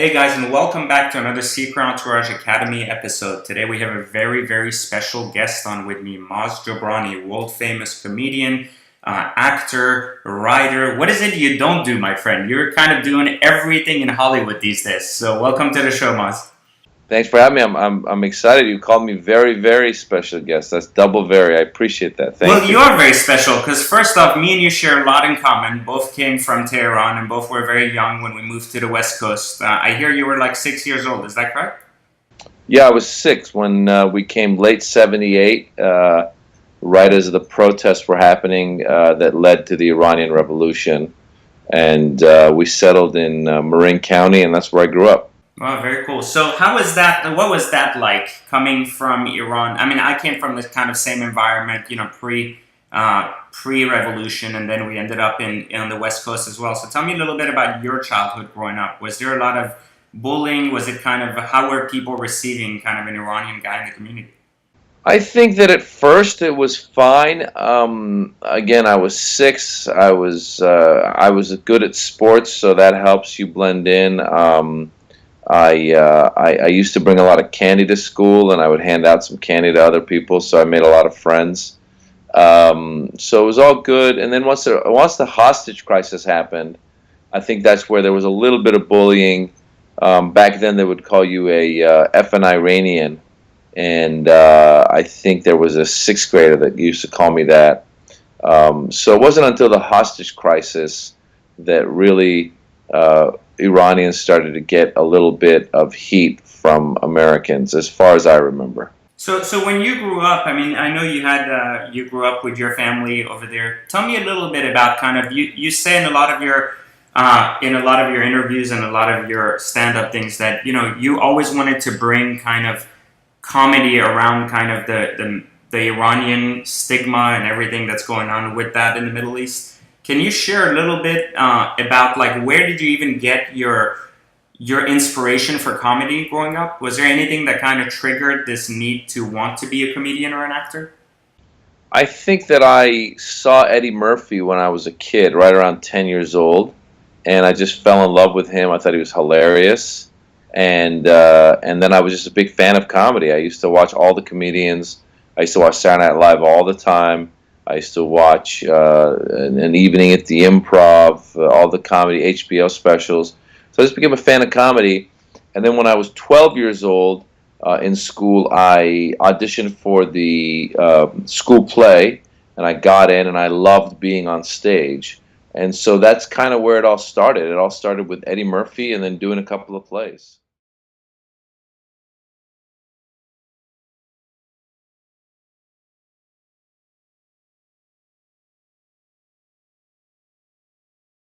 Hey guys, and welcome back to another Secret Entourage Academy episode. Today we have a very, very special guest on with me, Maz Jobrani, world famous comedian, actor, writer. What is it you don't do, my friend? You're kind of doing everything in Hollywood these days. So welcome to the show, Maz. Thanks for having me. I'm excited. You called me very, very special guest. That's double very. I appreciate that. Well, Thank you you. are very special because first off, me and you share a lot in common. Both came from Tehran and both were very young when we moved to the West Coast. I hear you were like 6 years old. Is that correct? Yeah, I was six when we came late '78, right as the protests were happening that led to the Iranian Revolution, and we settled in Marin County, and that's where I grew up. Oh, very cool. So, how was that? What was that like coming from Iran? I mean, I came from this kind of same environment, pre-revolution, and then we ended up in on the West Coast as well. So, tell me a little bit about your childhood growing up. Was there a lot of bullying? Was it kind of how were people receiving kind of an Iranian guy in the community? I think that at first it was fine. Again, I was six. I was good at sports, so that helps you blend in. I used to bring a lot of candy to school, and I would hand out some candy to other people, so I made a lot of friends. So it was all good. And then once the hostage crisis happened, I think that's where there was a little bit of bullying. Back then, they would call you a effing Iranian, and I think there was a sixth grader that used to call me that. So it wasn't until the hostage crisis that really Iranians started to get a little bit of heat from Americans, as far as I remember. So when you grew up, I mean, I know you grew up with your family over there. Tell me a little bit about kind of you say in a lot of your interviews and a lot of your stand-up things that you always wanted to bring kind of comedy around kind of the Iranian stigma and everything that's going on with that in the Middle East. Can you share a little bit about like where did you even get your inspiration for comedy growing up? Was there anything that kind of triggered this need to want to be a comedian or an actor? I think that I saw Eddie Murphy when I was a kid, right around 10 years old, and I just fell in love with him. I thought he was hilarious, and then I was just a big fan of comedy. I used to watch all the comedians. I used to watch Saturday Night Live all the time. I used to watch an evening at the Improv, all the comedy HBO specials. So I just became a fan of comedy. And then when I was 12 years old in school, I auditioned for the school play, and I got in, and I loved being on stage. And so that's kind of where it all started. It all started with Eddie Murphy and then doing a couple of plays.